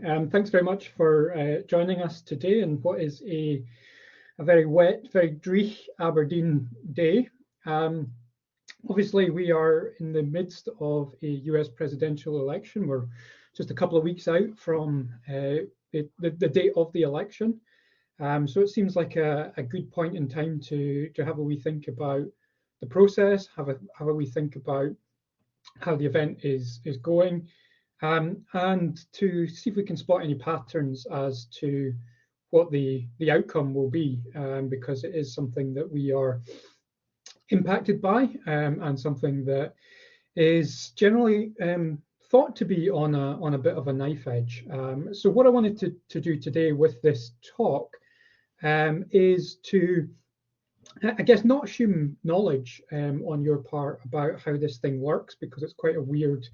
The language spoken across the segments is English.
Thanks very much for joining us today in what is a very wet, very dreich Aberdeen day. Obviously, we are in the midst of a US presidential election. We're just a couple of weeks out from the date of the election. So it seems like a good point in time to have a wee think about the process, have a wee think about how the event is going, and to see if we can spot any patterns as to what the outcome will be, because it is something that we are impacted by, and something that is generally thought to be on a bit of a knife edge. So what I wanted to do today with this talk is to, I guess, not assume knowledge on your part about how this thing works, because it's quite a weird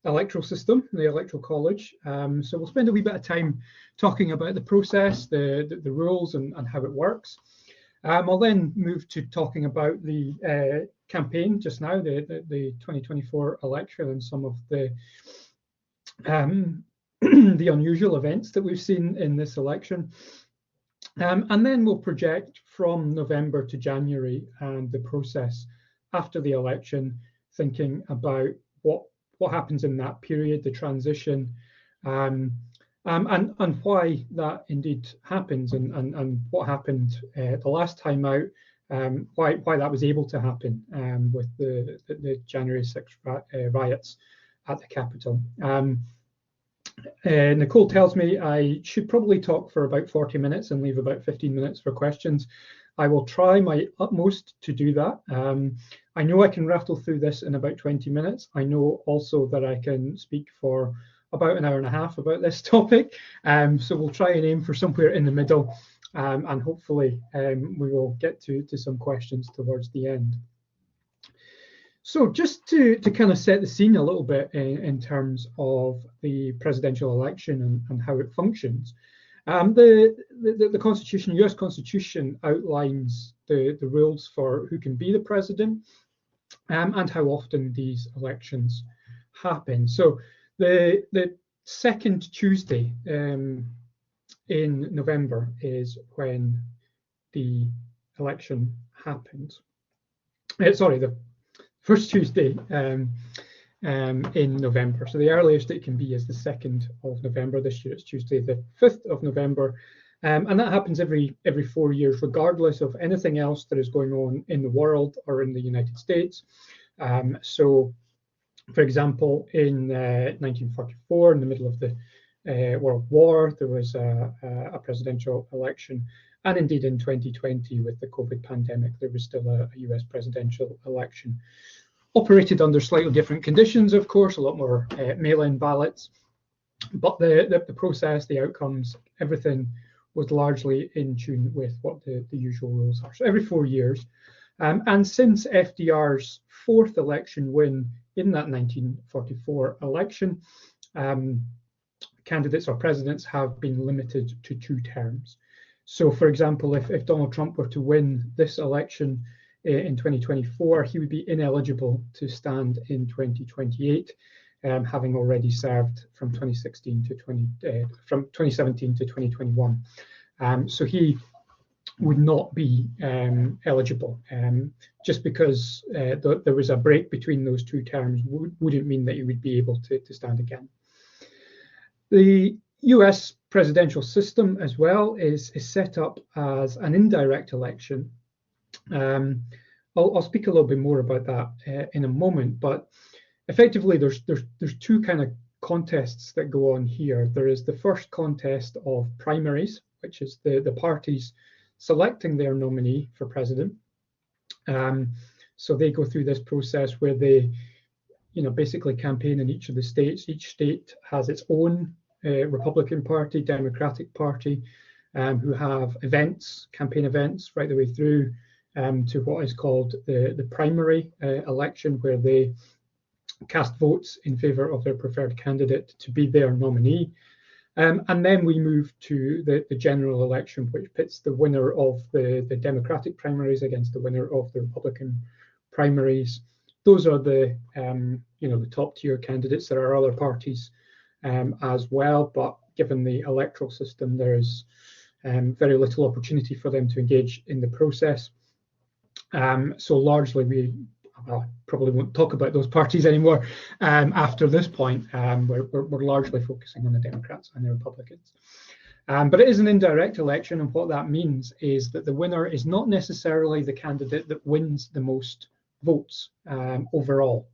electoral system, the Electoral College. So we'll spend a wee bit of time talking about the process, the rules, and how it works. I'll then move to talking about the campaign just now, the 2024 election, and some of the the unusual events that we've seen in this election. And then we'll project from November to January and the process after the election, thinking about what happens in that period, the transition, and why that indeed happens, and what happened the last time out, why that was able to happen with the January 6th riots at the Capitol. Nicole tells me I should probably talk for about 40 minutes and leave about 15 minutes for questions. I will try my utmost to do that. I know I can rattle through this in about 20 minutes. I know also that I can speak for about an hour and a half about this topic. So we'll try and aim for somewhere in the middle, and hopefully we will get to some questions towards the end. So just to kind of set the scene a little bit in terms of the presidential election and how it functions. The Constitution, US Constitution, outlines the rules for who can be the president, and how often these elections happen. So the second Tuesday in November is when the election happens. Sorry, the first Tuesday in November. So the earliest it can be is the 2nd of November. This year it's Tuesday the 5th of November. And that happens every 4 years, regardless of anything else that is going on in the world or in the United States. So, for example, in 1944, in the middle of the World War, there was a presidential election. And indeed, in 2020, with the COVID pandemic, there was still a US presidential election. Operated under slightly different conditions, of course, a lot more mail-in ballots. But the process, the outcomes, everything was largely in tune with what the usual rules are. So every 4 years. And since FDR's fourth election win in that 1944 election, candidates or presidents have been limited to 2 terms. So, for example, if Donald Trump were to win this election in 2024, he would be ineligible to stand in 2028, having already served from 2017 to 2021. So he would not be eligible. Just because there was a break between those 2 terms wouldn't mean that he would be able to stand again. The US presidential system as well is set up as an indirect election. I'll speak a little bit more about that in a moment, but effectively there's 2 kind of contests that go on here. There is the first contest of primaries, which is the parties selecting their nominee for president. So they go through this process where they, basically campaign in each of the states. Each state has its own Republican Party, Democratic Party, who have events, campaign events, right the way through to what is called the primary election, where they cast votes in favor of their preferred candidate to be their nominee. And then we move to the general election, which pits the winner of the Democratic primaries against the winner of the Republican primaries. Those are the top tier candidates. There are other parties as well, but given the electoral system, there is very little opportunity for them to engage in the process. So largely I probably won't talk about those parties anymore after this point. We're largely focusing on the Democrats and the Republicans. But it is an indirect election, and what that means is that the winner is not necessarily the candidate that wins the most votes overall.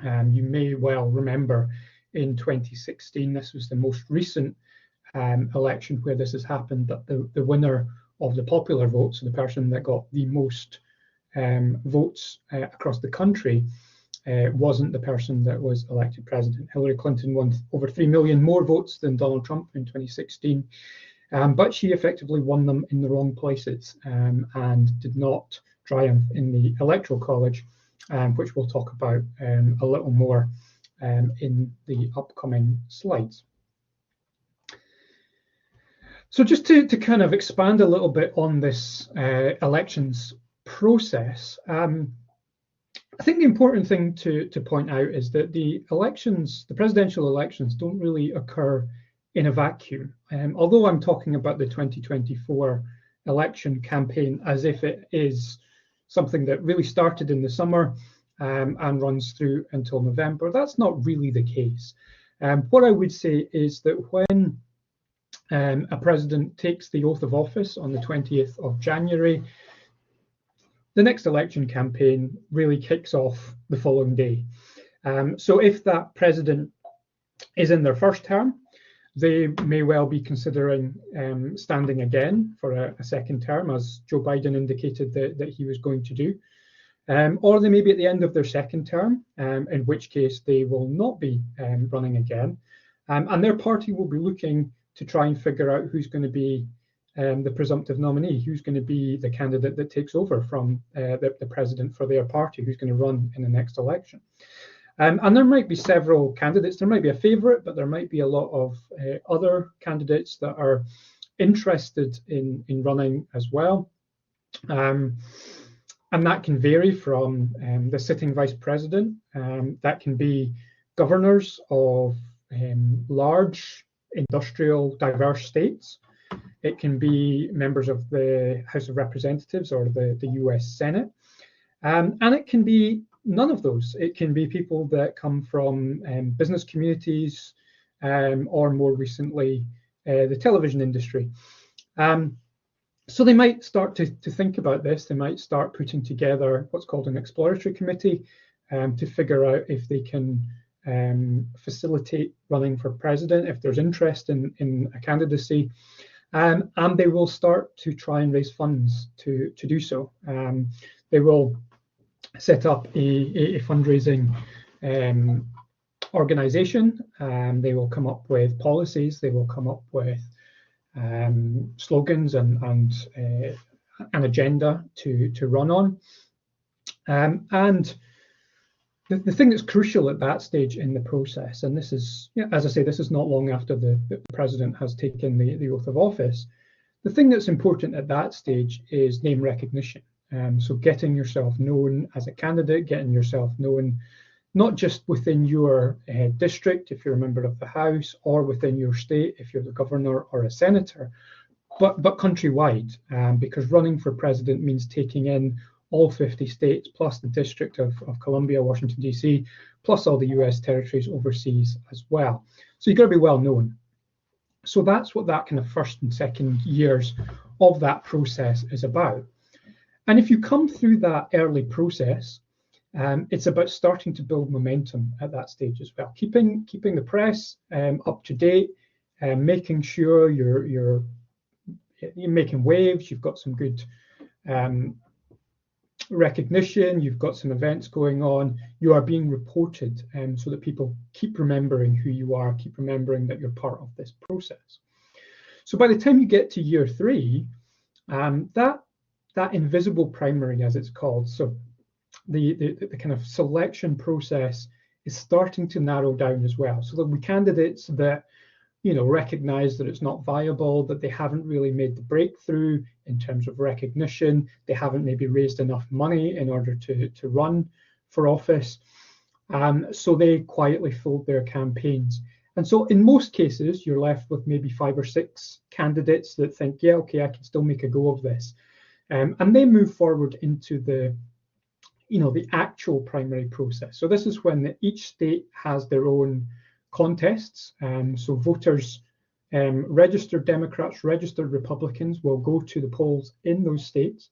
You may well remember in 2016, this was the most recent election where this has happened, that the winner of the popular vote, so the person that got the most votes across the country, wasn't the person that was elected president. Hillary Clinton won over 3 million more votes than Donald Trump in 2016, but she effectively won them in the wrong places and did not triumph in the Electoral College, which we'll talk about a little more in the upcoming slides. So just to kind of expand a little bit on this elections process, I think the important thing to point out is that the presidential elections don't really occur in a vacuum. Although I'm talking about the 2024 election campaign as if it is something that really started in the summer and runs through until November, that's not really the case. What I would say is that when a president takes the oath of office on the 20th of January, the next election campaign really kicks off the following day. So if that president is in their first term, they may well be considering standing again for a second term, as Joe Biden indicated that he was going to do. Or they may be at the end of their second term, in which case they will not be running again. And their party will be looking to try and figure out who's going to be the presumptive nominee, who's going to be the candidate that takes over from the president for their party, who's going to run in the next election. And there might be several candidates. There might be a favorite, but there might be a lot of other candidates that are interested in running as well. And that can vary from the sitting vice president. That can be governors of large industrial diverse states. It can be members of the House of Representatives or the US Senate. And it can be none of those. It can be people that come from business communities or more recently, the television industry. So they might start to think about this. They might start putting together what's called an exploratory committee to figure out if they can facilitate running for president, if there's interest in a candidacy. And they will start to try and raise funds to do so. They will set up a fundraising organization. They will come up with policies. They will come up with slogans and an agenda to run on. And the thing that's crucial at that stage in the process, and this is, as I say, this is not long after the president has taken the oath of office. The thing that's important at that stage is name recognition. So getting yourself known as a candidate, getting yourself known not just within your district, if you're a member of the House, or within your state, if you're the governor or a senator, but countrywide, because running for president means taking in all 50 states, plus the District of Columbia, Washington, D.C., plus all the US territories overseas as well. So you've got to be well known. So that's what that kind of first and second years of that process is about. And if you come through that early process, it's about starting to build momentum at that stage as well. Keeping the press up to date, making sure you're making waves, you've got some good recognition, you've got some events going on, you are being reported so that people keep remembering who you are, keep remembering that you're part of this process. So by the time you get to year 3, that invisible primary, as it's called, so the kind of selection process is starting to narrow down as well. So there'll be candidates that recognize that it's not viable, that they haven't really made the breakthrough in terms of recognition, they haven't maybe raised enough money in order to run for office. So they quietly fold their campaigns. And so in most cases, you're left with maybe 5 or 6 candidates that think, yeah, okay, I can still make a go of this. And they move forward into the actual primary process. So this is when each state has their own contests. So voters, registered Democrats, registered Republicans will go to the polls in those states,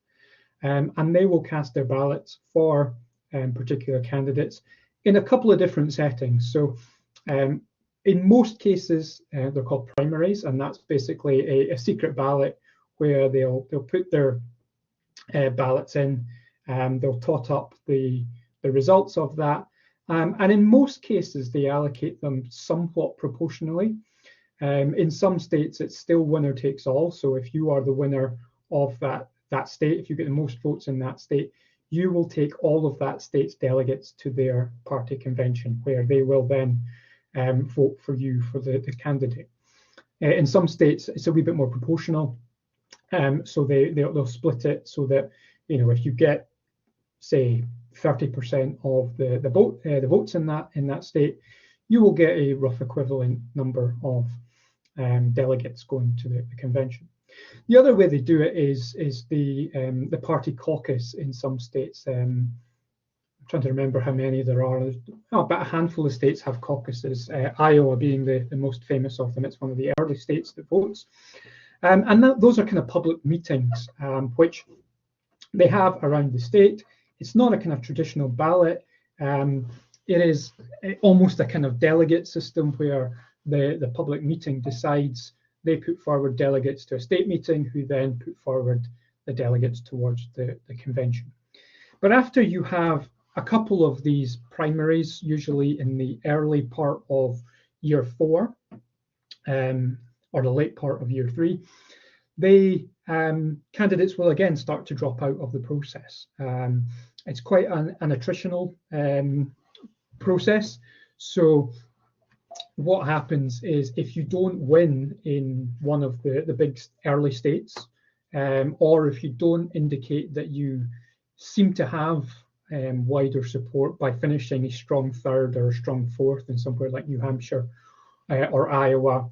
and they will cast their ballots for particular candidates in a couple of different settings. So in most cases, they're called primaries, and that's basically a secret ballot where they'll put their ballots in. They'll tot up the results of that. And in most cases, they allocate them somewhat proportionally. In some states, it's still winner takes all. So if you are the winner of that state, if you get the most votes in that state, you will take all of that state's delegates to their party convention, where they will then vote for you for the candidate. In some states, it's a wee bit more proportional. So they'll split it so that, if you get, say, 30% of the votes in that state, you will get a rough equivalent number of delegates going to the convention. The other way they do it is the party caucus in some states. I'm trying to remember how many there are. About a handful of states have caucuses, Iowa being the most famous of them. It's one of the early states that votes. And those are kind of public meetings, which they have around the state. It's not a kind of traditional ballot. It is almost a kind of delegate system where the public meeting decides. They put forward delegates to a state meeting, who then put forward the delegates towards the convention. But after you have a couple of these primaries, usually in the early part of year 4, or the late part of year 3, candidates will again start to drop out of the process. It's quite an attritional process. So what happens is, if you don't win in one of the big early states, or if you don't indicate that you seem to have wider support by finishing a strong 3rd or a strong 4th in somewhere like New Hampshire or Iowa,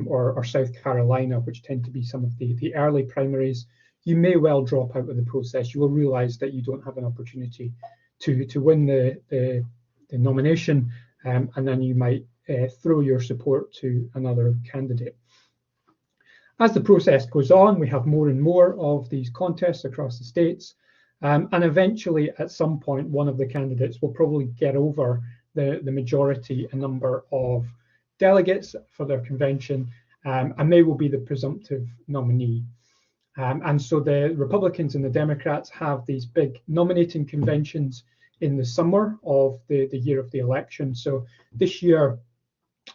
or South Carolina, which tend to be some of the early primaries, you may well drop out of the process. You will realize that you don't have an opportunity to win the nomination, and then you might throw your support to another candidate. As the process goes on, we have more and more of these contests across the states, and eventually at some point, one of the candidates will probably get over the majority number of delegates for their convention, and they will be the presumptive nominee. And so the Republicans and the Democrats have these big nominating conventions in the summer of the year of the election. So this year,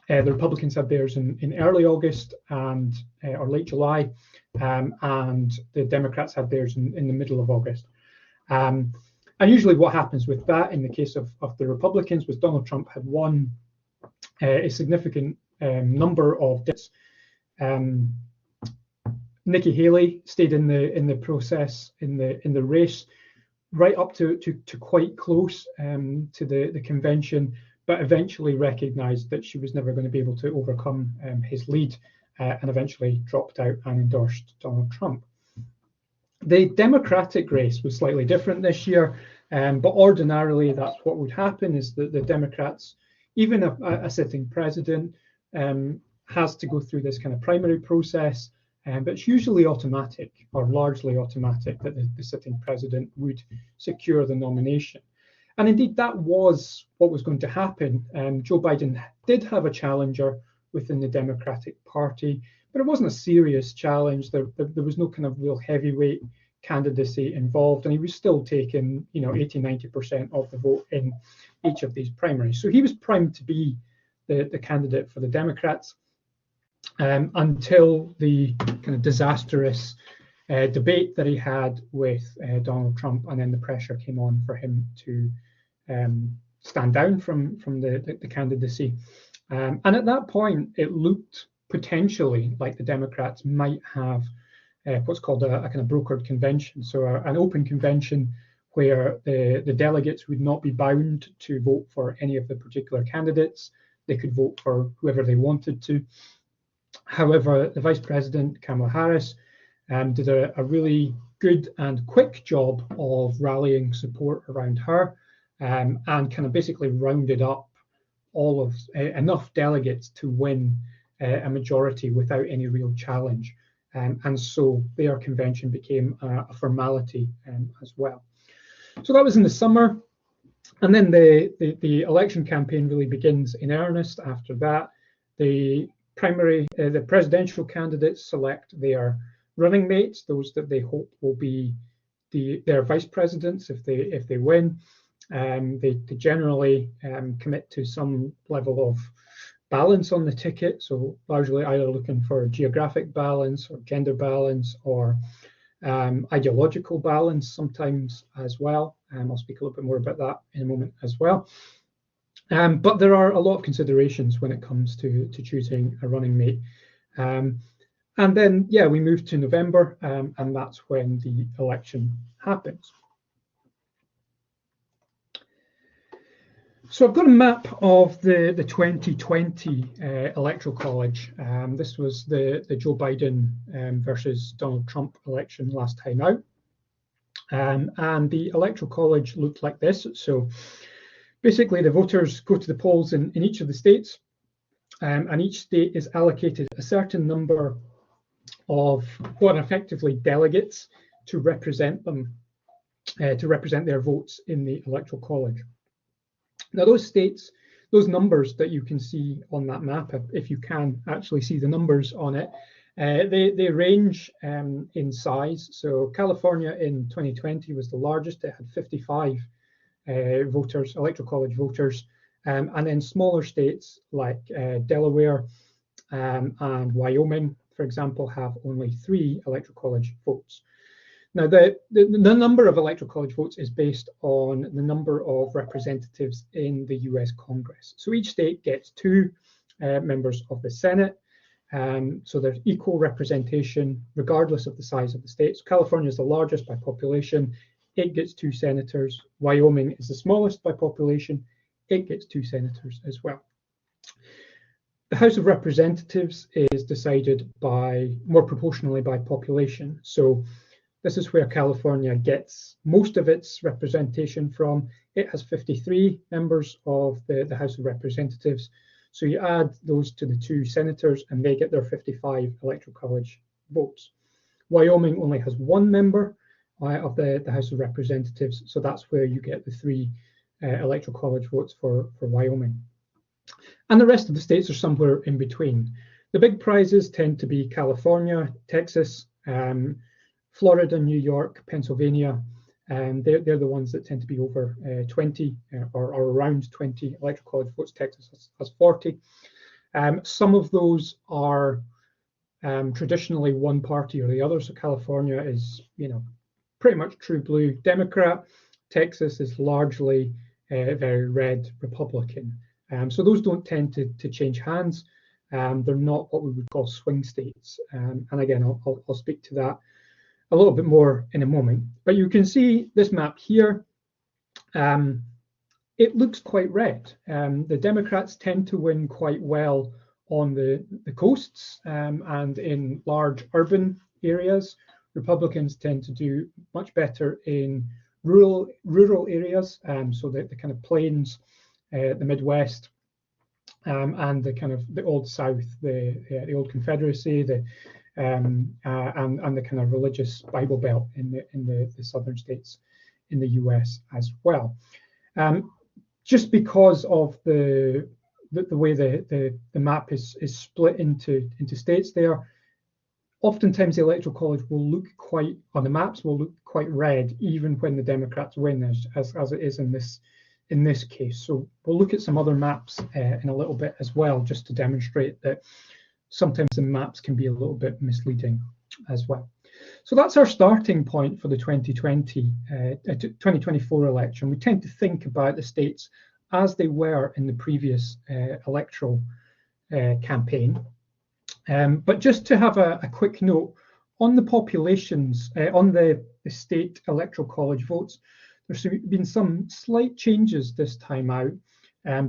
the Republicans had theirs in early August or late July, and the Democrats had theirs in the middle of August. And usually what happens with that, in the case of the Republicans, was Donald Trump had won a significant number of delegates. Nikki Haley stayed in the process, in the race, right up to quite close to the convention, but eventually recognized that she was never going to be able to overcome his lead, and eventually dropped out and endorsed Donald Trump. The Democratic race was slightly different this year, but ordinarily that's what would happen, is that the Democrats, even a sitting president, has to go through this kind of primary process, but it's usually automatic, or largely automatic, that the sitting president would secure the nomination. And indeed, that was what was going to happen. Joe Biden did have a challenger within the Democratic Party, but it wasn't a serious challenge. There was no kind of real heavyweight candidacy involved, and he was still taking 80-90% of the vote in each of these primaries. So he was primed to be the candidate for the Democrats, until the kind of disastrous debate that he had with Donald Trump, and then the pressure came on for him to stand down from the candidacy. And at that point, it looked potentially like the Democrats might have what's called a kind of brokered convention, so an open convention where the delegates would not be bound to vote for any of the particular candidates. they could vote for whoever they wanted to. However, the Vice President, Kamala Harris, did a really good and quick job of rallying support around her, and kind of basically rounded up all of enough delegates to win a majority without any real challenge. And so their convention became a formality as well. So that was in the summer. And then the election campaign really begins in earnest after that. The presidential candidates select their running mates, those that they hope will be their vice presidents if they win. They generally commit to some level of balance on the ticket, so largely either looking for geographic balance or gender balance or ideological balance sometimes as well. I'll speak a little bit more about that in a moment as well. But there are a lot of considerations when it comes to choosing a running mate. And then, yeah, we move to November, and that's when the election happens. So I've got a map of the 2020 Electoral College. This was the Joe Biden versus Donald Trump election last time out. And the Electoral College looked like this. So basically, the voters go to the polls in each of the states, and each state is allocated a certain number of what are effectively delegates to represent them, to represent their votes in the Electoral College. Now, those states, those numbers that you can see on that map, if you can actually see the numbers on it, they range in size. So California in 2020 was the largest. It had 55 voters, Electoral College voters, and then smaller states like Delaware and Wyoming, for example, have only 3 Electoral College votes. Now, the number of Electoral College votes is based on the number of representatives in the US Congress. So each state gets 2 members of the Senate. So there's equal representation regardless of the size of the state. So California is the largest by population. It gets 2 senators. Wyoming is the smallest by population. It gets 2 senators as well. The House of Representatives is decided more proportionally by population. So this is where California gets most of its representation from. It has 53 members of the House of Representatives. So you add those to the 2 senators and they get their 55 Electoral College votes. Wyoming only has 1 member of the House of Representatives. So that's where you get the 3 Electoral College votes for Wyoming. And the rest of the states are somewhere in between. The big prizes tend to be California, Texas, Florida, New York, Pennsylvania, and they're the ones that tend to be over 20 or around 20 Electoral College votes. Texas has 40. Some of those are traditionally one party or the other. So California is, pretty much true blue Democrat. Texas is largely very red Republican. So those don't tend to change hands. They're not what we would call swing states. And again, I'll speak to that a little bit more in a moment. But you can see this map here. It looks quite red. The Democrats tend to win quite well on the coasts and in large urban areas. Republicans tend to do much better in rural areas, so the kind of plains, the Midwest, and the kind of the Old South, the Old Confederacy, and the kind of religious Bible Belt in the southern states in the US as well. Just because of the way the map is split into states there, oftentimes the Electoral College will look quite, on the maps, will look quite red even when the Democrats win, as it is in this case. So we'll look at some other maps in a little bit as well, just to demonstrate that sometimes the maps can be a little bit misleading as well. So that's our starting point for the 2024 election. We tend to think about the states as they were in the previous electoral campaign. But just to have a quick note on the populations, on the state electoral college votes, there's been some slight changes this time out.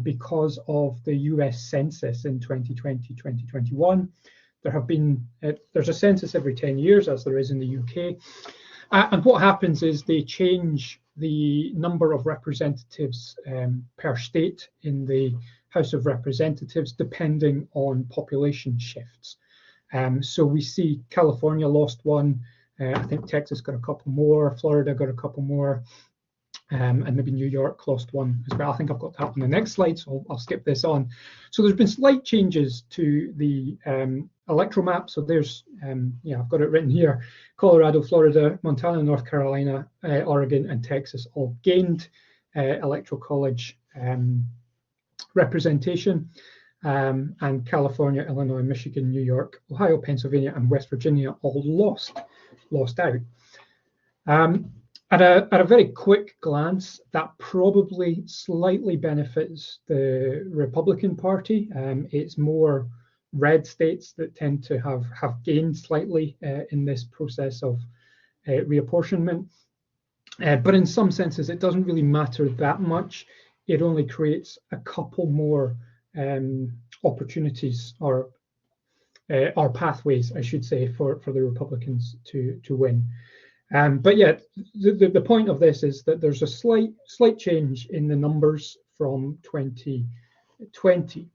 because of the US Census in 2020, 2021. There's a census every 10 years, as there is in the UK. And what happens is they change the number of representatives per state in the House of Representatives depending on population shifts. So we see California lost one. I think Texas got a couple more. Florida got a couple more. And maybe New York lost one as well. I think I've got that on the next slide, so I'll skip this on. So there's been slight changes to the electoral map. So there's, I've got it written here. Colorado, Florida, Montana, North Carolina, Oregon, and Texas all gained electoral college representation. And California, Illinois, Michigan, New York, Ohio, Pennsylvania, and West Virginia all lost out. At a very quick glance, that probably slightly benefits the Republican Party. It's more red states that tend to have gained slightly in this process of reapportionment. But in some senses, it doesn't really matter that much. It only creates a couple more opportunities or pathways, I should say, for the Republicans to win. But yeah, the point of this is that there's a slight change in the numbers from 2020.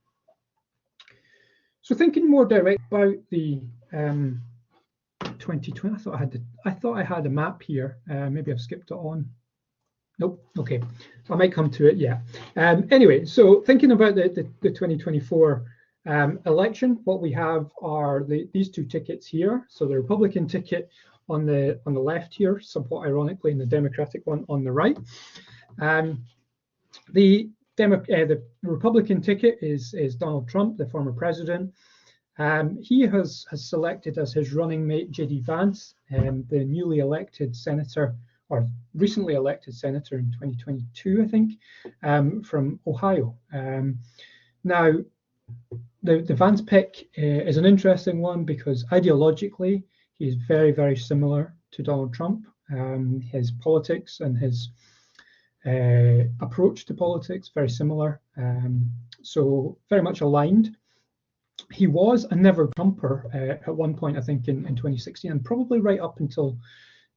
So thinking more direct about the 2020, I thought I had a map here. Maybe I've skipped it on. Nope. Okay, I might come to it. Yeah. Anyway, so thinking about the 2024 election, what we have are these two tickets here. So the Republican ticket on the left here, somewhat ironically, and the Democratic one on the right. The Republican ticket is Donald Trump, the former president. He has selected as his running mate J.D. Vance, the newly elected senator, or recently elected senator in 2022, I think, from Ohio. Now, the Vance pick is an interesting one because ideologically, he's very, very similar to Donald Trump. His politics and his approach to politics, very similar. So very much aligned. He was a never Trumper at one point, I think, in 2016, and probably right up until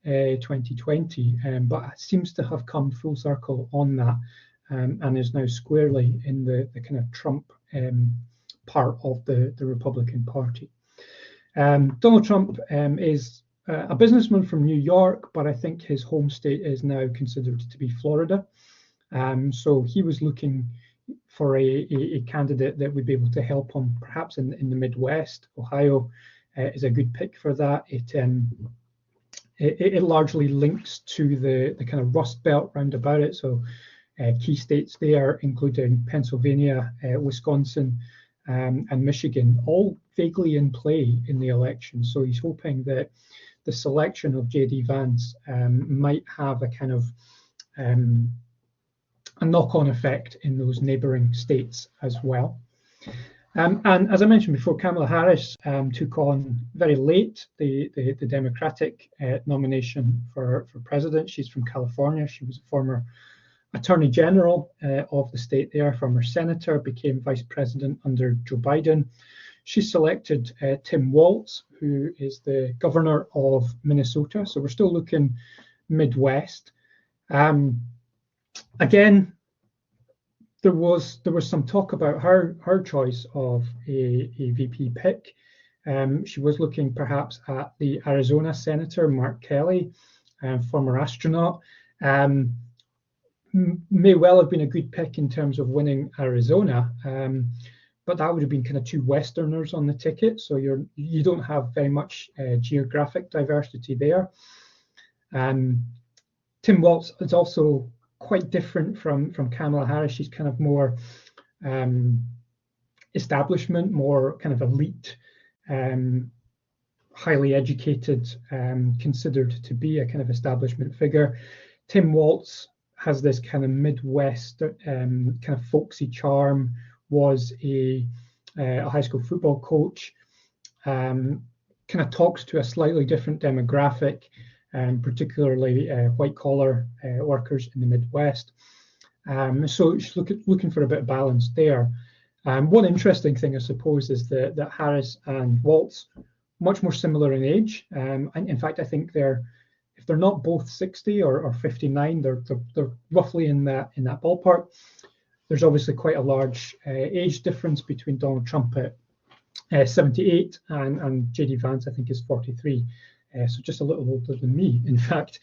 2020, but seems to have come full circle on that and is now squarely in the kind of Trump part of the Republican Party. Donald Trump is a businessman from New York, but I think his home state is now considered to be Florida. So he was looking for a candidate that would be able to help him, perhaps in the Midwest. Ohio is a good pick for that. It largely links to the kind of Rust Belt round about it. So key states there, including Pennsylvania, Wisconsin, and Michigan, all vaguely in play in the election. So he's hoping that the selection of J.D. Vance might have a kind of a knock-on effect in those neighboring states as well. And as I mentioned before, Kamala Harris took on very late the Democratic nomination for president. She's from California. She was a former Attorney General of the state there, former senator, became vice president under Joe Biden. She selected Tim Walz, who is the governor of Minnesota. So we're still looking Midwest. Again, there was some talk about her choice of a VP pick. She was looking perhaps at the Arizona senator, Mark Kelly, former astronaut. May well have been a good pick in terms of winning Arizona, but that would have been kind of two Westerners on the ticket, so you don't have very much geographic diversity there. Tim Walz is also quite different from Kamala Harris. She's kind of more establishment, more kind of elite, highly educated, considered to be a kind of establishment figure. Tim Walz has this kind of Midwest kind of folksy charm, was a high school football coach, kind of talks to a slightly different demographic, particularly white collar workers in the Midwest. So she's looking for a bit of balance there. One interesting thing, I suppose, is that Harris and Waltz much more similar in age. And in fact, I think if they're not both 60 or 59, they're roughly in that ballpark. There's obviously quite a large age difference between Donald Trump at 78 and JD Vance, I think, is 43. So just a little older than me, in fact.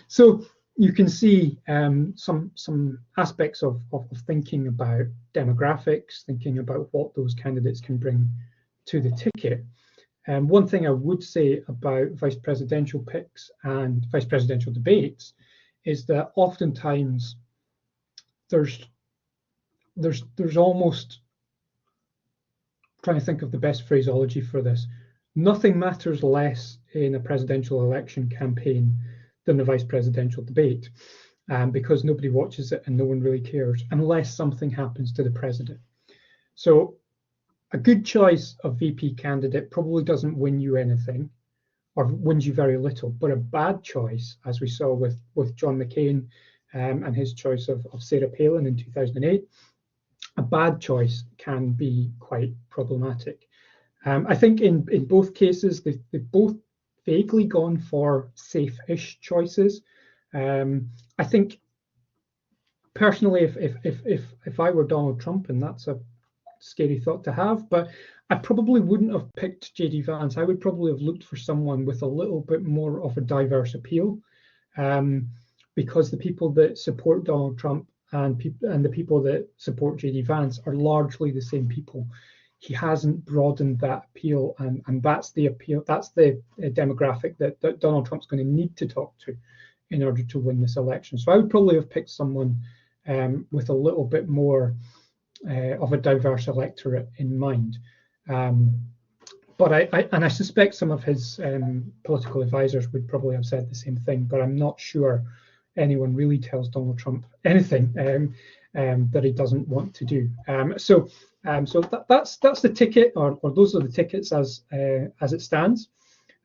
So you can see some aspects of thinking about demographics, thinking about what those candidates can bring to the ticket. One thing I would say about vice presidential picks and vice presidential debates is that oftentimes there's almost, trying to think of the best phraseology for this, nothing matters less in a presidential election campaign than the vice presidential debate, because nobody watches it and no one really cares unless something happens to the president. So a good choice of VP candidate probably doesn't win you anything or wins you very little, but a bad choice, as we saw with John McCain and his choice of Sarah Palin in 2008, a bad choice can be quite problematic. I think in both cases, they've both vaguely gone for safe-ish choices. I think personally, if I were Donald Trump, and that's a scary thought to have, but I probably wouldn't have picked JD Vance. I would probably have looked for someone with a little bit more of a diverse appeal, because the people that support Donald Trump and the people that support JD Vance are largely the same people. He hasn't broadened that appeal, and that's the appeal. That's the demographic that Donald Trump's going to need to talk to in order to win this election. So I would probably have picked someone with a little bit more of a diverse electorate in mind. But I suspect some of his political advisors would probably have said the same thing, but I'm not sure anyone really tells Donald Trump anything that he doesn't want to do. So that's the ticket, or those are the tickets as it stands,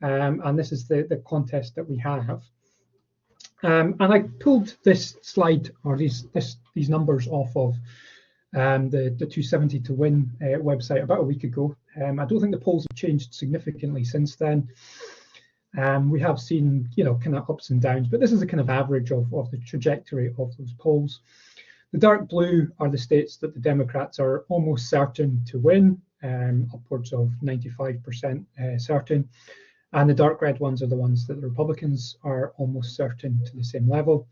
and this is the contest that we have. And I pulled this slide, or these numbers off of the 270 to win website about a week ago. I don't think the polls have changed significantly since then. We have seen, kind of ups and downs, but this is a kind of average of the trajectory of those polls. The dark blue are the states that the Democrats are almost certain to win, upwards of 95% certain. And the dark red ones are the ones that the Republicans are almost certain to the same level.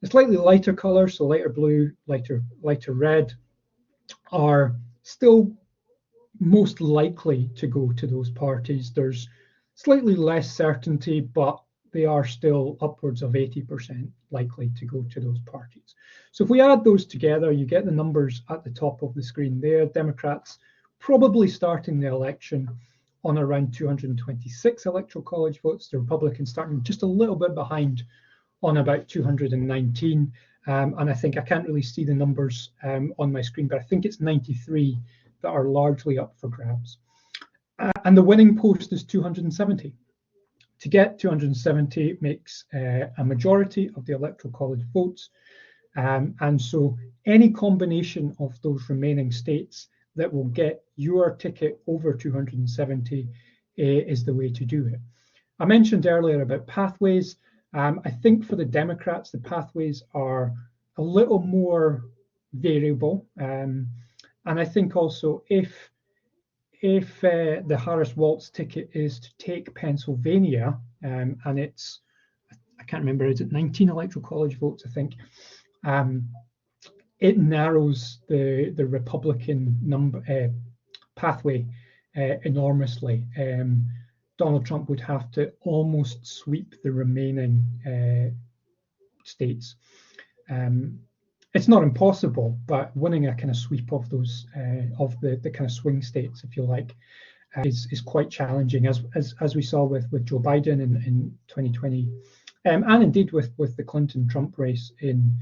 The slightly lighter colors, so lighter blue, lighter red, are still most likely to go to those parties. There's slightly less certainty, but they are still upwards of 80% likely to go to those parties. So if we add those together, you get the numbers at the top of the screen there. Democrats probably starting the election on around 226 electoral college votes. The Republicans starting just a little bit behind on about 219. And I think I can't really see the numbers on my screen, but I think it's 93 that are largely up for grabs. And the winning post is 270. To get 270 makes a majority of the electoral college votes. And so any combination of those remaining states that will get your ticket over 270 is the way to do it. I mentioned earlier about pathways. I think for the Democrats, the pathways are a little more variable. And I think also if the Harris-Waltz ticket is to take Pennsylvania, and it's, I can't remember, is it 19 electoral college votes, I think, it narrows the Republican pathway enormously. Donald Trump would have to almost sweep the remaining states. It's not impossible, but winning a kind of sweep of those of the kind of swing states, if you like, is quite challenging, as we saw with Joe Biden in 2020, and indeed with the Clinton-Trump race in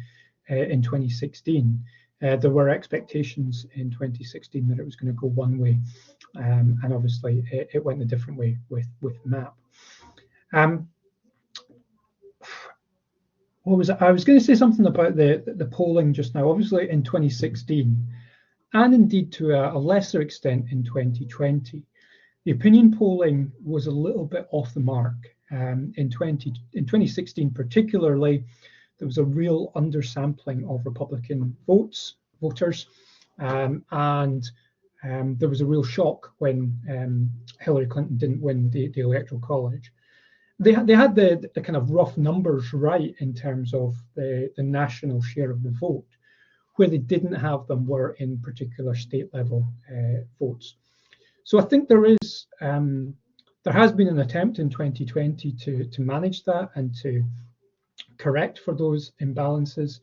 2016. There were expectations in 2016 that it was going to go one way, and obviously it went a different way with the map. I was going to say something about the polling just now. Obviously, in 2016, and indeed to a lesser extent in 2020, the opinion polling was a little bit off the mark. In 2016, particularly, there was a real undersampling of Republican voters, and there was a real shock when Hillary Clinton didn't win the Electoral College. They had the kind of rough numbers right in terms of the national share of the vote. Where they didn't have them were in particular state level votes. So I think there has been an attempt in 2020 to manage that and to correct for those imbalances.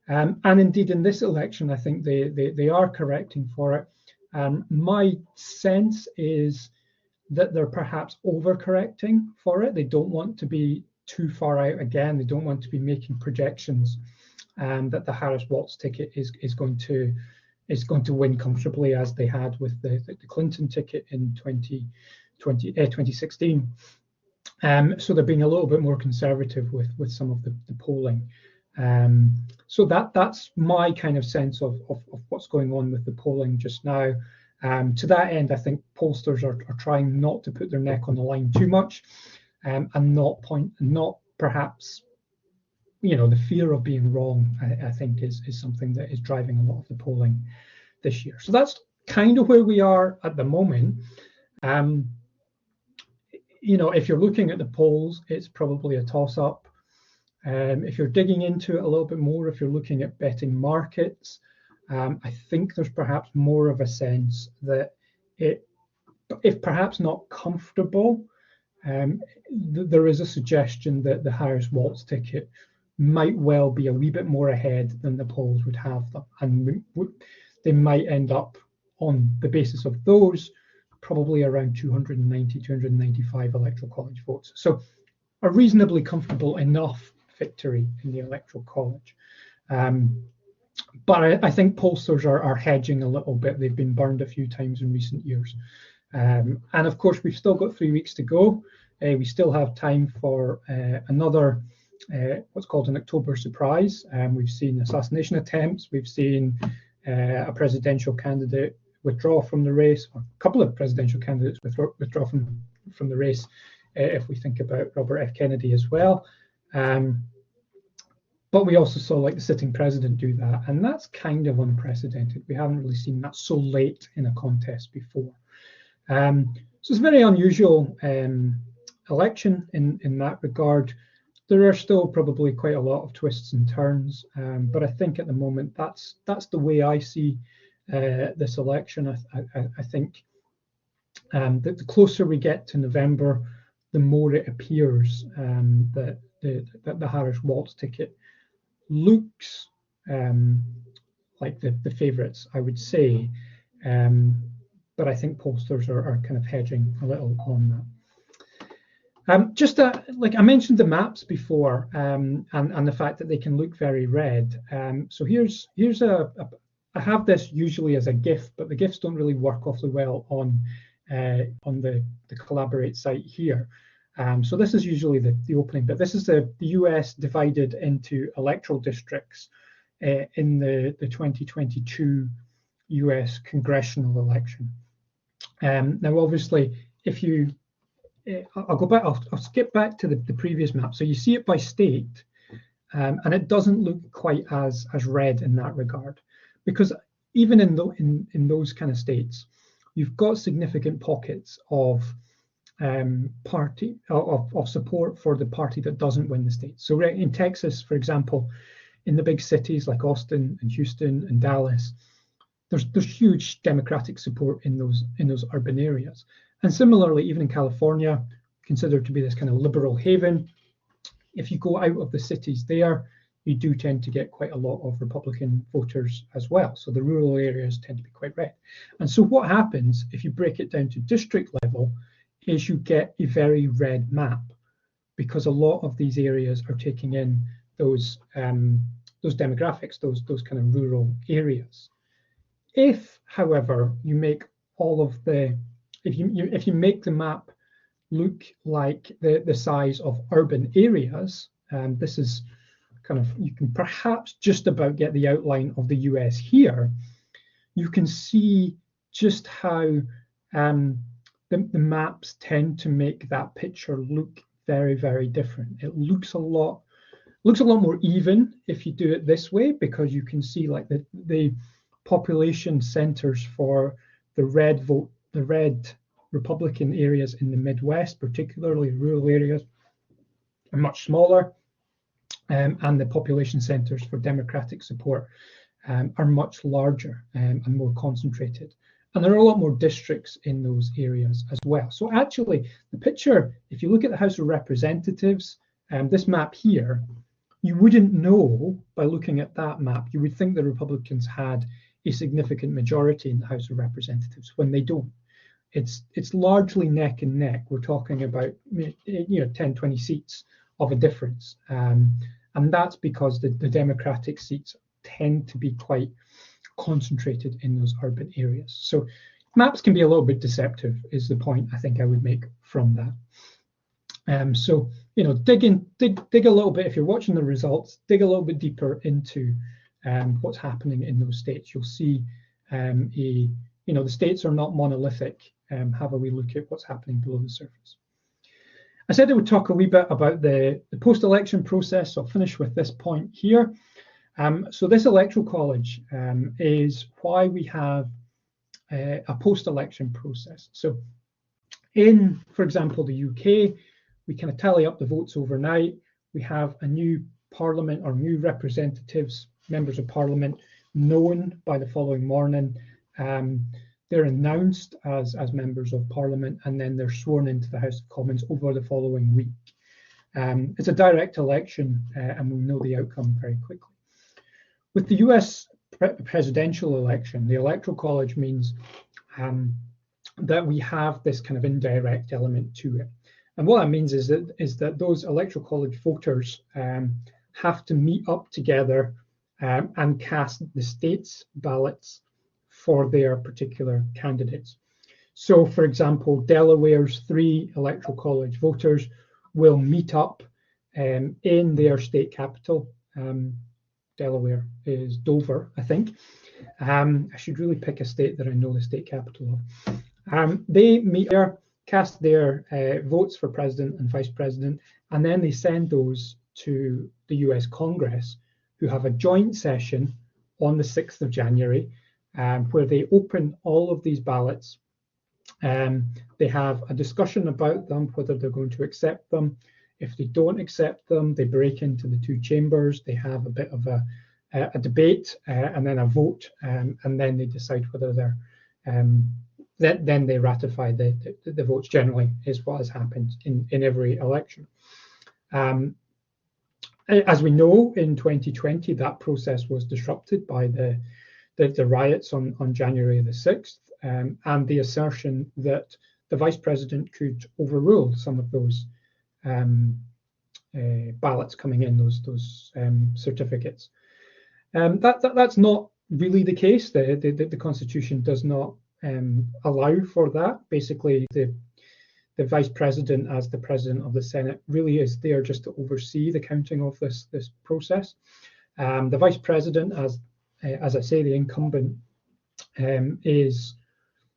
And indeed, in this election, I think they are correcting for it. My sense is that they're perhaps overcorrecting for it. They don't want to be too far out again. They don't want to be making projections that the Harris-Walz ticket is going to win comfortably, as they had with the Clinton ticket in 2016. So they're being a little bit more conservative with some of the polling. So that's my kind of sense of what's going on with the polling just now. To that end, I think pollsters are trying not to put their neck on the line too much, and not perhaps, the fear of being wrong, I think is something that is driving a lot of the polling this year. So that's kind of where we are at the moment. If you're looking at the polls, it's probably a toss-up. If you're digging into it a little bit more, if you're looking at betting markets, I think there's perhaps more of a sense that if perhaps not comfortable, there is a suggestion that the Harris-Walz ticket might well be a wee bit more ahead than the polls would have them, and they might end up, on the basis of those, probably around 290, 295 electoral college votes. So a reasonably comfortable enough victory in the electoral college. But I think pollsters are hedging a little bit. They've been burned a few times in recent years. And of course, we've still got 3 weeks to go. We still have time for another, what's called an October surprise. We've seen assassination attempts. We've seen a presidential candidate withdraw from the race, or a couple of presidential candidates withdraw from the race, if we think about Robert F. Kennedy as well. But we also saw the sitting president do that, and that's kind of unprecedented. We haven't really seen that so late in a contest before. So it's a very unusual election in that regard. There are still probably quite a lot of twists and turns, but I think at the moment that's the way I see this election. I think that the closer we get to November, the more it appears that the Harris-Walz ticket looks like the favourites, I would say, but I think pollsters are kind of hedging a little on that. Just like I mentioned the maps before, and the fact that they can look very red. So here's I have this usually as a GIF, but the GIFs don't really work awfully well on the Collaborate site here. So this is usually the opening, but this is the US divided into electoral districts in the 2022 US congressional election. Now, obviously, if you, I'll go back, I'll skip back to the previous map. So you see it by state, and it doesn't look quite as red in that regard, because even in those kind of states, you've got significant pockets of party of support for the party that doesn't win the state. So in Texas, for example, in the big cities like Austin and Houston and Dallas, there's huge Democratic support in those urban areas. And similarly, even in California, considered to be this kind of liberal haven, if you go out of the cities there, you do tend to get quite a lot of Republican voters as well. So the rural areas tend to be quite red. And so what happens if you break it down to district level is you get a very red map, because a lot of these areas are taking in those demographics, those kind of rural areas. If, however, you make all of if you make the map look like the size of urban areas, this is you can perhaps just about get the outline of the US here, you can see just how the maps tend to make that picture look very, very different. It looks a lot more even if you do it this way, because you can see like the population centers for the red Republican areas in the Midwest, particularly rural areas, are much smaller, and the population centers for Democratic support are much larger and more concentrated. And there are a lot more districts in those areas as well. So actually, the picture, if you look at the House of Representatives, this map here, you wouldn't know by looking at that map. You would think the Republicans had a significant majority in the House of Representatives when they don't. It's largely neck and neck. We're talking about 10, 20 seats of a difference. And that's because the Democratic seats tend to be quite concentrated in those urban areas. So maps can be a little bit deceptive, is the point I think I would make from that. So dig a little bit. If you're watching the results, dig a little bit deeper into what's happening in those states. You'll see the states are not monolithic. Have a wee look at what's happening below the surface. I said I would talk a wee bit about the post-election process. So I'll finish with this point here. So this electoral college is why we have a post-election process. So in, for example, the UK, we kind of tally up the votes overnight. We have a new parliament or new representatives, members of parliament, known by the following morning. They're announced as members of parliament, and then they're sworn into the House of Commons over the following week. It's a direct election, and we'll know the outcome very quickly. With the US presidential election, the electoral college means that we have this kind of indirect element to it. And what that means is that those electoral college voters have to meet up together and cast the state's ballots for their particular candidates. So, for example, Delaware's 3 electoral college voters will meet up in their state capital. Delaware is Dover, I think. I should really pick a state that I know the state capital of. They meet there, cast their votes for president and vice president, and then they send those to the US Congress, who have a joint session on the 6th of January, where they open all of these ballots. They have a discussion about them, whether they're going to accept them. If they don't accept them, they break into the 2 chambers. They have a bit of a debate and then a vote, and then they decide whether they're. Then they ratify the votes. Generally, is what has happened in every election. As we know, in 2020, that process was disrupted by the riots on January the 6th, and the assertion that the vice president could overrule some of those ballots coming in, those certificates. That's not really the case. The Constitution does not allow for that. Basically, the vice president, as the president of the Senate, really is there just to oversee the counting of this process. The vice president, as I say, the incumbent, is,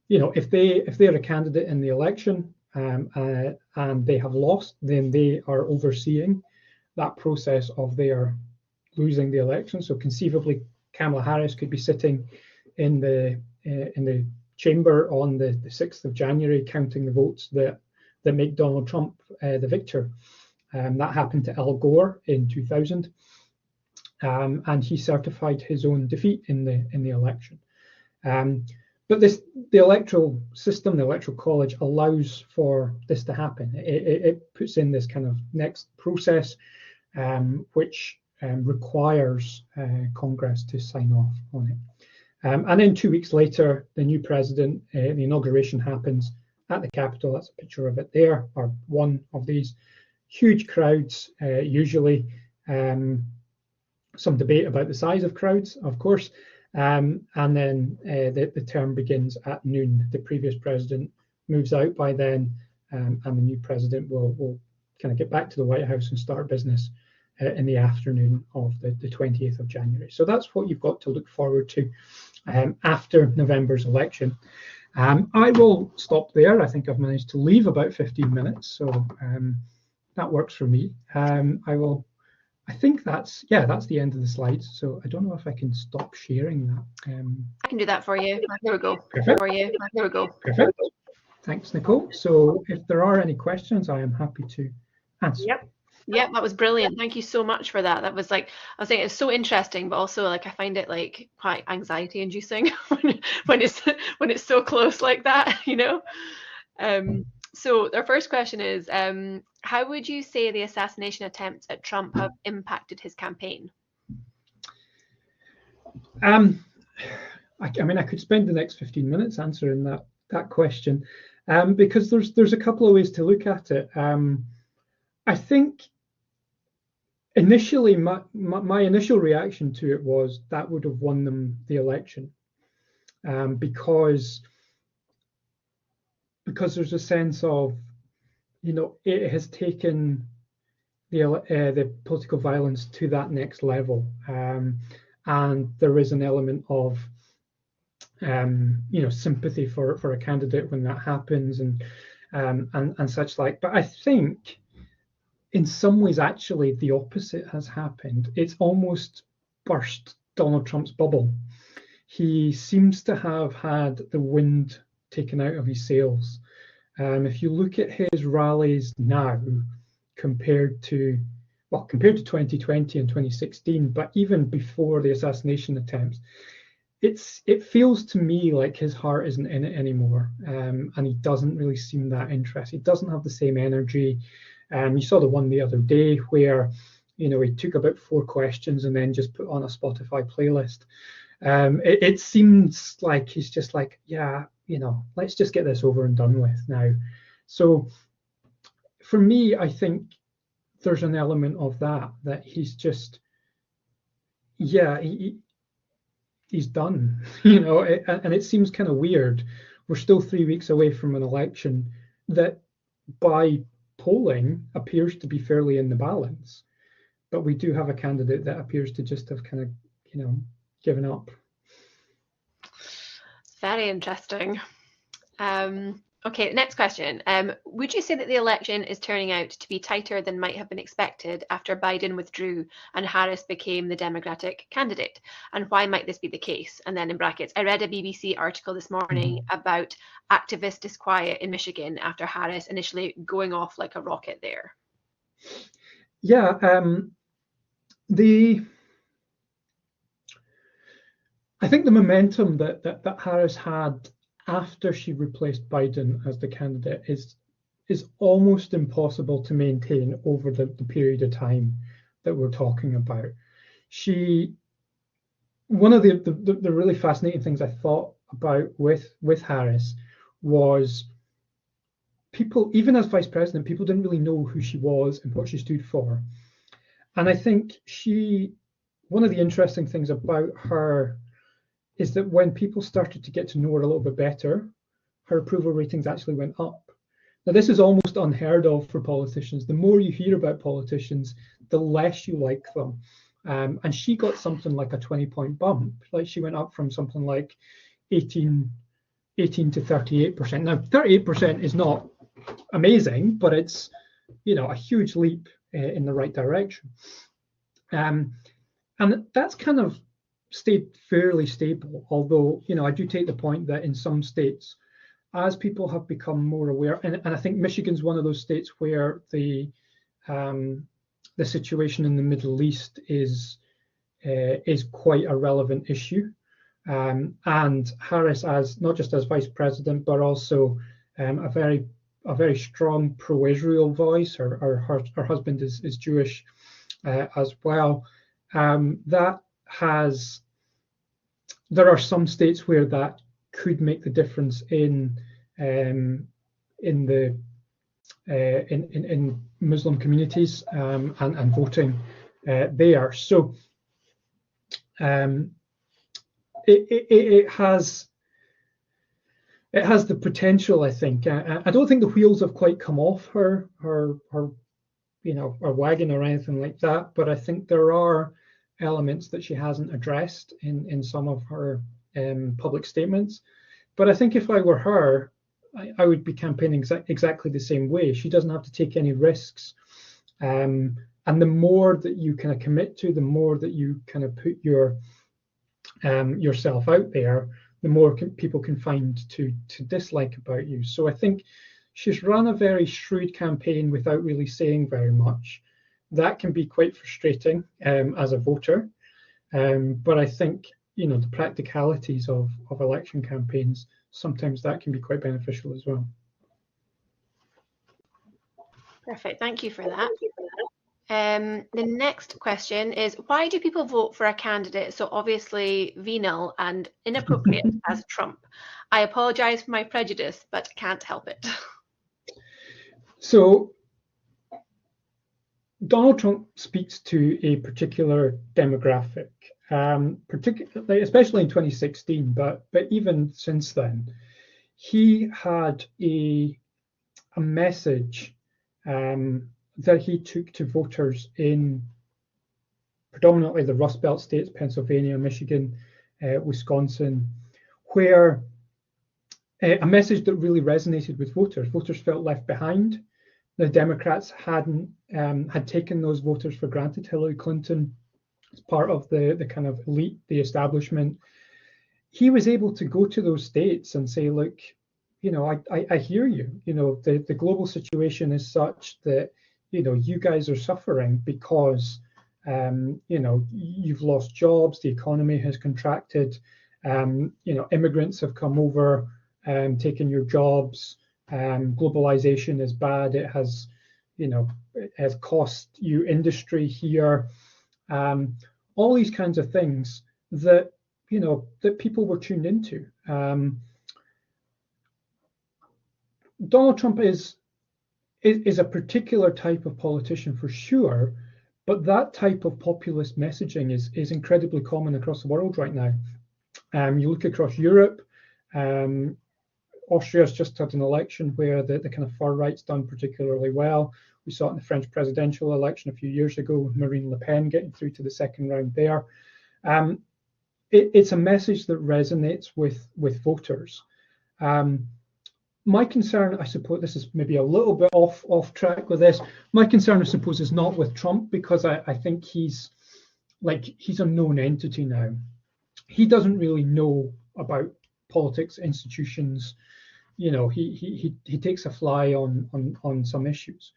if they're a candidate in the election, and they have lost, then they are overseeing that process of their losing the election. So conceivably, Kamala Harris could be sitting in the chamber on the 6th of January, counting the votes that make Donald Trump the victor. That happened to Al Gore in 2000, and he certified his own defeat in the election. But the electoral system, the electoral college, allows for this to happen. It puts in this kind of next process, which requires Congress to sign off on it. And then 2 weeks later, the new president, the inauguration happens at the Capitol. That's a picture of it there, or one of these huge crowds, usually. Some debate about the size of crowds, of course. And then the term begins at noon. The previous president moves out by then, and the new president will kind of get back to the White House and start business in the afternoon of the 20th of January. So that's what you've got to look forward to after November's election. I will stop there. I think I've managed to leave about 15 minutes, so that works for me. I think that's the end of the slides. So I don't know if I can stop sharing that. I can do that for you. There we go. Perfect. There we go. Perfect. Thanks, Nicole. So if there are any questions, I am happy to answer. Yep, that was brilliant. Thank you so much for that. That was like, I was saying, it's so interesting, but also like I find it like quite anxiety inducing when it's so close like that, you know. So their first question is, how would you say the assassination attempts at Trump have impacted his campaign? I mean, I could spend the next 15 minutes answering that question, because there's a couple of ways to look at it. I think initially, my initial reaction to it was that would have won them the election, because there's a sense of, you know, it has taken the political violence to that next level, and there is an element of you know, sympathy for a candidate when that happens, and such like. But I think in some ways, actually, the opposite has happened. It's almost burst Donald Trump's bubble. He seems to have had the wind taken out of his sails. If you look at his rallies now compared to 2020 and 2016, but even before the assassination attempts, it feels to me like his heart isn't in it anymore, and he doesn't really seem that interested. He doesn't have the same energy. You saw the one the other day where, you know, he took about 4 questions and then just put on a Spotify playlist. It seems like he's just like, yeah, you know, let's just get this over and done with now. So for me, I think there's an element of that he's just, yeah, he's done, you know, and it seems kind of weird. We're still 3 weeks away from an election that by polling appears to be fairly in the balance, but we do have a candidate that appears to just have kind of, you know, given up. Very interesting. Okay, next question. Would you say that the election is turning out to be tighter than might have been expected after Biden withdrew and Harris became the Democratic candidate? And why might this be the case? And then in brackets, I read a BBC article this morning about activist disquiet in Michigan after Harris initially going off like a rocket there. Yeah, I think the momentum that Harris had after she replaced Biden as the candidate is almost impossible to maintain over the period of time that we're talking about. One of the really fascinating things I thought about with Harris was people, even as vice president, people didn't really know who she was and what she stood for. And I think one of the interesting things about her is that when people started to get to know her a little bit better, her approval ratings actually went up. Now, this is almost unheard of for politicians. The more you hear about politicians, the less you like them. And she got something like a 20-point bump. Like, she went up from something like 18 to 38%. Now, 38% is not amazing, but it's, you know, a huge leap in the right direction. And that's kind of stayed fairly stable, although, you know, I do take the point that in some states, as people have become more aware, and I think Michigan's one of those states where the situation in the Middle East is quite a relevant issue, and Harris, as not just as vice president, but also a very strong pro-Israel voice. Her husband is Jewish as well. There are some states where that could make the difference in Muslim communities and voting there. So it has the potential, I think. I don't think the wheels have quite come off her a wagon or anything like that, but I think there are elements that she hasn't addressed in some of her public statements. But I think if I were her, I would be campaigning exactly the same way. She doesn't have to take any risks. And the more that you kind of commit to, the more that you kind of put yourself out there, the more people can find to dislike about you. So I think she's run a very shrewd campaign without really saying very much. That can be quite frustrating as a voter. But I think, the practicalities of election campaigns, sometimes that can be quite beneficial as well. Perfect. Thank you for that. The next question is, why do people vote for a candidate so obviously venal and inappropriate as Trump? I apologize for my prejudice, but can't help it. So Donald Trump speaks to a particular demographic, particularly, especially in 2016, but even since then. He had a message that he took to voters in predominantly the Rust Belt states, Pennsylvania, Michigan, Wisconsin, where a message that really resonated with voters. Voters felt left behind. The Democrats had taken those voters for granted. Hillary Clinton, as part of the kind of elite, the establishment, he was able to go to those states and say, look, I hear you. The global situation is such that, you guys are suffering because, you've lost jobs, the economy has contracted, immigrants have come over, taken your jobs, globalization is bad. It has, it has cost you industry here. All these kinds of things that, that people were tuned into. Donald Trump is a particular type of politician for sure, but that type of populist messaging is incredibly common across the world right now. You look across Europe, Austria's just had an election where the kind of far right's done particularly well. We saw it in the French presidential election a few years ago with Marine Le Pen getting through to the second round there. It's a message that resonates with voters. My concern, I suppose, this is maybe a little bit off track with this. My concern, I suppose, is not with Trump, because I think he's a known entity now. He doesn't really know about politics, institutions. He takes a fly on some issues.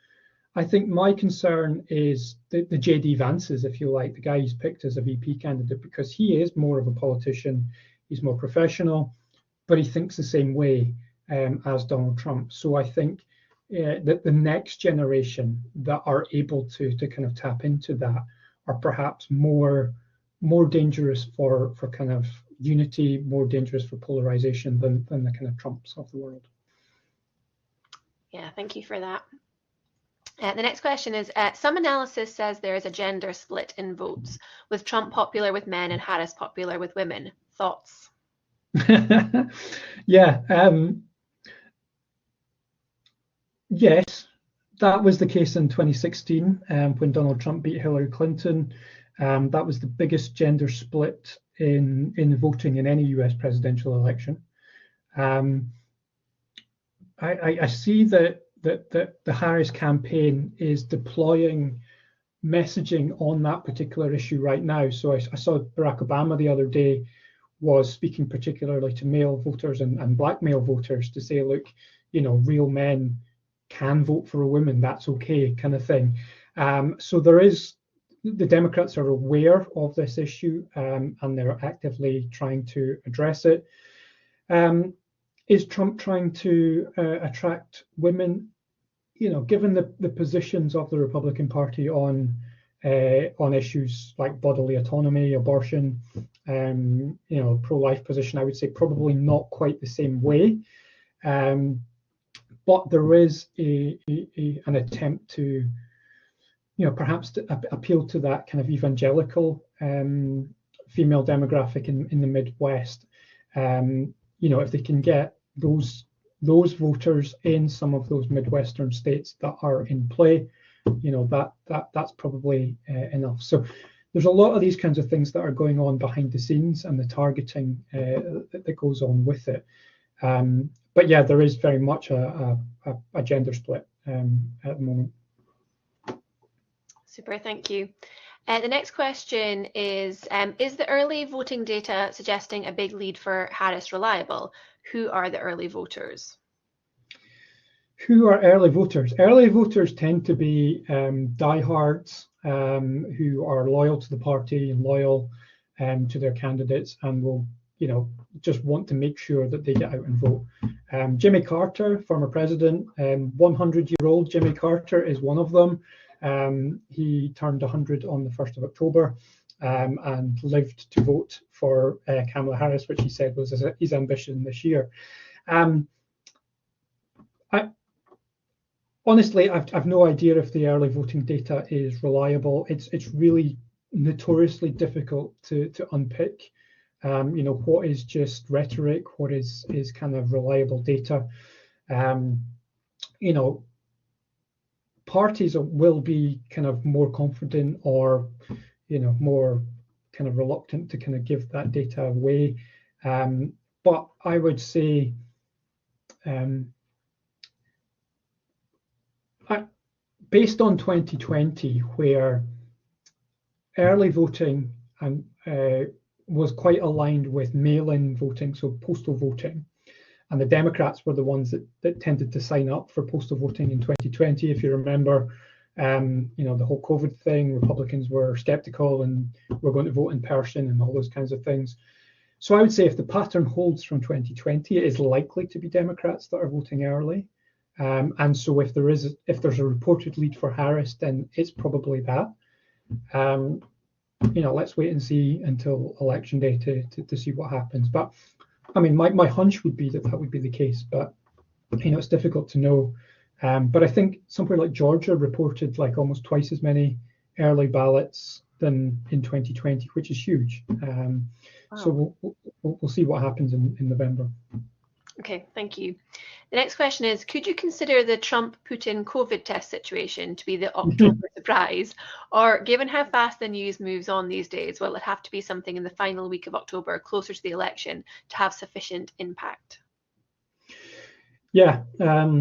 I think my concern is the JD Vances, if you like, the guy he's picked as a VP candidate, because he is more of a politician. He's more professional, but he thinks the same way as Donald Trump. So I think that the next generation that are able to kind of tap into that are perhaps more dangerous for kind of unity, more dangerous for polarization than the kind of Trumps of the world. Yeah, thank you for that. The next question is, some analysis says there is a gender split in votes, with Trump popular with men and Harris popular with women. Thoughts? Yeah. Yes, that was the case in 2016 when Donald Trump beat Hillary Clinton. That was the biggest gender split in voting in any US presidential election. I see that the Harris campaign is deploying messaging on that particular issue right now. So I saw Barack Obama the other day was speaking particularly to male voters and black male voters to say, look, real men can vote for a woman, that's okay, kind of thing. So the Democrats are aware of this issue and they're actively trying to address it. Is Trump trying to attract women? Given the positions of the Republican Party on issues like bodily autonomy, abortion, pro-life position, I would say probably not quite the same way. But there is an attempt to, perhaps to appeal to that kind of evangelical female demographic in the Midwest. If they can get those voters in some of those Midwestern states that are in play, that's probably enough. So there's a lot of these kinds of things that are going on behind the scenes, and the targeting that goes on with it. But yeah, there is very much a gender split at the moment. Super, thank you. The next question is the early voting data suggesting a big lead for Harris reliable? Who are the early voters? Who are early voters? Early voters tend to be diehards who are loyal to the party and loyal to their candidates, and will, just want to make sure that they get out and vote. Jimmy Carter, former president, 100-year-old Jimmy Carter is one of them. He turned 100 on the 1st of October and lived to vote for Kamala Harris, which he said was his ambition this year. Honestly, I've no idea if the early voting data is reliable. It's really notoriously difficult to unpick. What is just rhetoric, what is kind of reliable data. Parties will be kind of more confident, or more kind of reluctant to kind of give that data away. But I would say based on 2020, where early voting was quite aligned with mail-in voting, so postal voting, and the Democrats were the ones that tended to sign up for postal voting in 2020. If you remember, the whole COVID thing, Republicans were skeptical and were going to vote in person and all those kinds of things. So I would say if the pattern holds from 2020, it is likely to be Democrats that are voting early. And so if there's a reported lead for Harris, then it's probably that. Let's wait and see until election day to see what happens. But I mean, my hunch would be that would be the case, but it's difficult to know. But I think somewhere like Georgia reported like almost twice as many early ballots than in 2020, which is huge. Wow. So we'll see what happens in November. Okay, thank you. The next question is, could you consider the Trump-Putin COVID test situation to be the October surprise? Or given how fast the news moves on these days, will it have to be something in the final week of October, closer to the election, to have sufficient impact? Yeah, I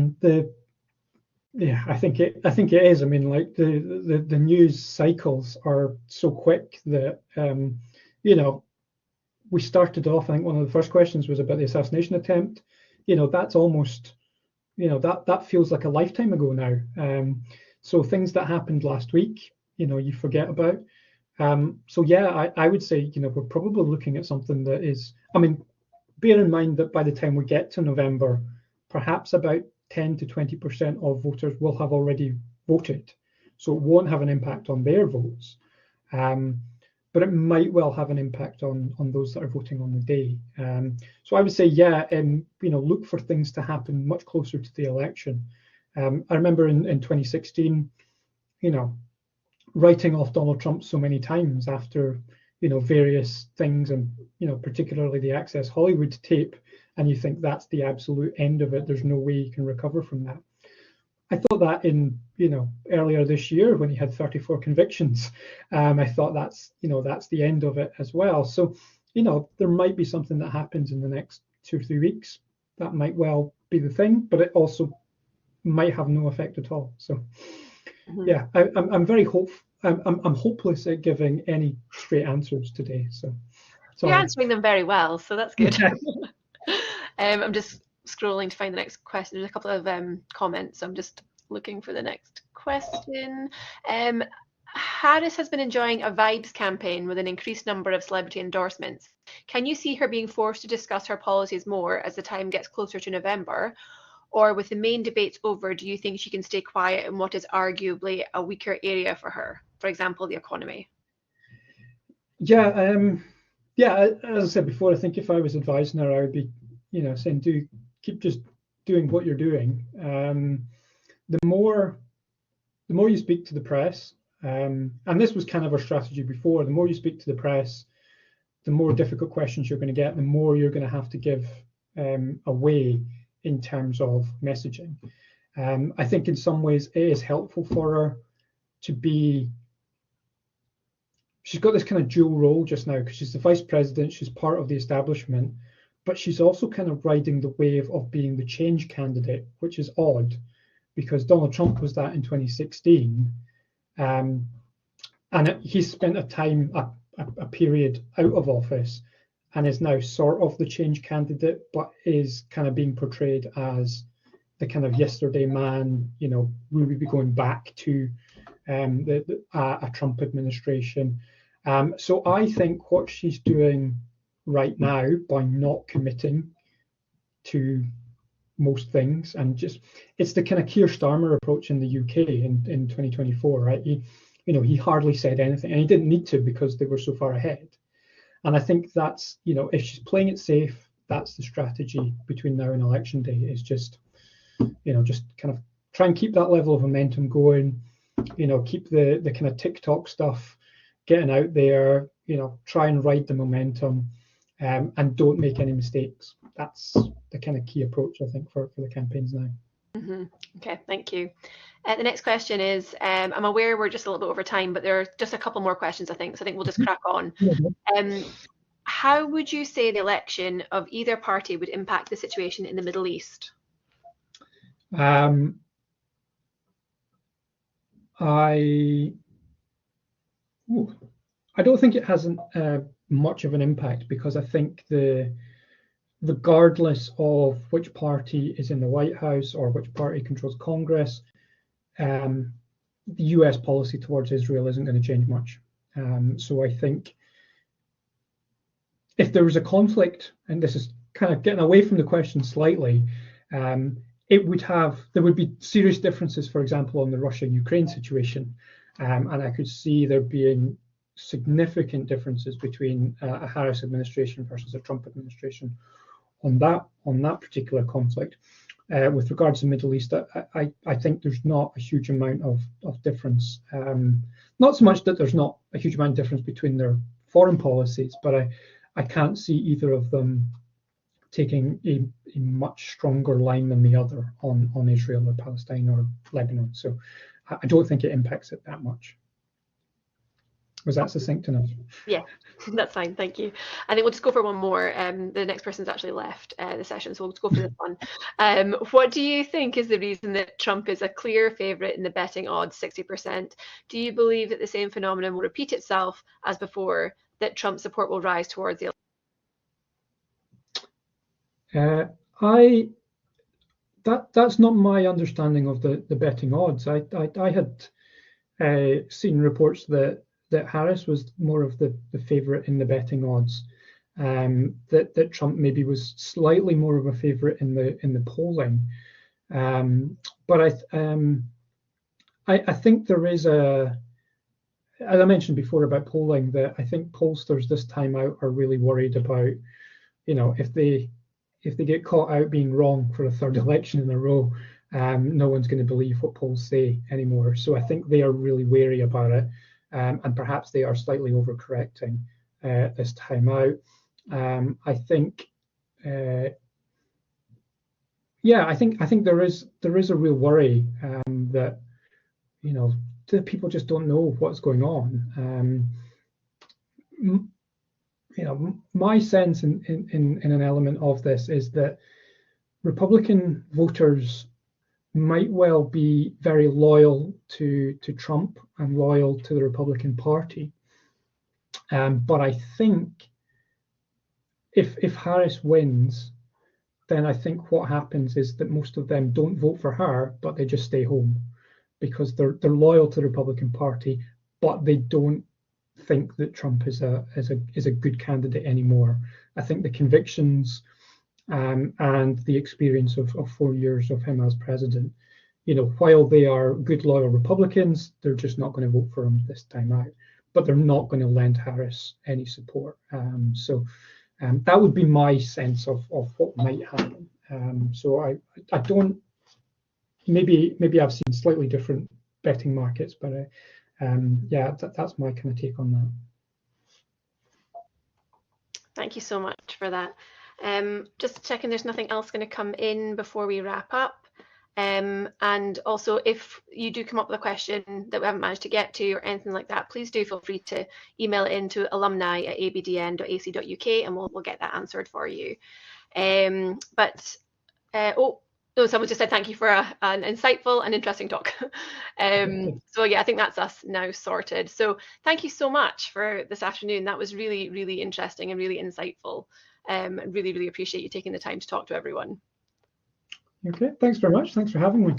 think it is. I mean, like the news cycles are so quick that we started off, I think one of the first questions was about the assassination attempt. That's almost, that feels like a lifetime ago now. So things that happened last week, you forget about. So yeah, I would say, we're probably looking at something that is, I mean, bear in mind that by the time we get to November, perhaps about 10 to 20% of voters will have already voted. So it won't have an impact on their votes. But it might well have an impact on those that are voting on the day. So I would say, yeah, look for things to happen much closer to the election. I remember in 2016, writing off Donald Trump so many times after, various things, and, particularly the Access Hollywood tape, and you think that's the absolute end of it. There's no way you can recover from that. I thought that in, earlier this year when he had 34 convictions, I thought that's the end of it as well. So, there might be something that happens in the next 2 or 3 weeks. That might well be the thing, but it also might have no effect at all. So, yeah, I'm very hopeful. I'm hopeless at giving any straight answers today. So, sorry. You're answering them very well, so that's good. I'm just scrolling to find the next question. There's a couple of comments. So I'm just looking for the next question. Harris has been enjoying a vibes campaign with an increased number of celebrity endorsements. Can you see her being forced to discuss her policies more as the time gets closer to November? Or with the main debates over, do you think she can stay quiet in what is arguably a weaker area for her? For example, the economy. Yeah, as I said before, I think if I was advising her, I would be, saying, keep just doing what you're doing. The more you speak to the press, and this was kind of our strategy before, the more you speak to the press, the more difficult questions you're going to get, the more you're going to have to give away in terms of messaging. I think in some ways it is helpful for her to be. She's got this kind of dual role just now because she's the vice president, she's part of the establishment, but she's also kind of riding the wave of being the change candidate, which is odd because Donald Trump was that in 2016. And he's spent a period out of office and is now sort of the change candidate, but is kind of being portrayed as the kind of yesterday man, will we be going back to a Trump administration? So I think what she's doing right now by not committing to most things and it's the kind of Keir Starmer approach in the UK in 2024, right? He hardly said anything, and he didn't need to because they were so far ahead. And I think that's, if she's playing it safe, that's the strategy between now and election day, is just kind of try and keep that level of momentum going, keep the kind of TikTok stuff getting out there, try and ride the momentum, and don't make any mistakes. That's the kind of key approach, I think, for the campaigns now. Mm-hmm. Okay, thank you. The next question is, I'm aware we're just a little bit over time, but there are just a couple more questions, I think. So I think we'll just crack on. How would you say the election of either party would impact the situation in the Middle East? I don't think it has much of an impact because I think regardless of which party is in the White House or which party controls Congress, the US policy towards Israel isn't going to change much. So I think if there was a conflict, and this is kind of getting away from the question slightly, there would be serious differences, for example, on the Russia-Ukraine situation. And I could see there being significant differences between a Harris administration versus a Trump administration on that particular conflict. With regards to the Middle East, I think there's not a huge amount of difference. Not so much that there's not a huge amount of difference between their foreign policies, but I can't see either of them taking a much stronger line than the other on Israel or Palestine or Lebanon. So I don't think it impacts it that much. Was that succinct enough? Yeah, that's fine. Thank you. I think we'll just go for one more. The next person's actually left the session, so we'll just go for this one. What do you think is the reason that Trump is a clear favourite in the betting odds, 60%? Do you believe that the same phenomenon will repeat itself as before, that Trump support will rise towards the That's not my understanding of the betting odds. I had seen reports that Harris was more of the favourite in the betting odds, that Trump maybe was slightly more of a favourite in the polling. But I think there is as I mentioned before about polling, that I think pollsters this time out are really worried about, if they get caught out being wrong for a third election in a row, no one's going to believe what polls say anymore. So I think they are really wary about it. And perhaps they are slightly overcorrecting this time out. I think, I think there is a real worry that the people just don't know what's going on. My sense in an element of this is that Republican voters might well be very loyal to Trump and loyal to the Republican Party. But I think if Harris wins, then I think what happens is that most of them don't vote for her, but they just stay home because they're loyal to the Republican Party, but they don't think that Trump is a good candidate anymore. I think the convictions and the experience of 4 years of him as president, while they are good, loyal Republicans, they're just not going to vote for him this time out. But they're not going to lend Harris any support. So that would be my sense of what might happen. So I don't. Maybe I've seen slightly different betting markets, but that's my kind of take on that. Thank you so much for that. Just checking there's nothing else going to come in before we wrap up. And also, if you do come up with a question that we haven't managed to get to or anything like that, please do feel free to email it into alumni@abdn.ac.uk and we'll get that answered for you. Oh, someone just said thank you for an insightful and interesting talk. So yeah, I think that's us now sorted. So thank you so much for this afternoon. That was really, really interesting and really insightful. Really, really appreciate you taking the time to talk to everyone. Okay, thanks very much. Thanks for having me.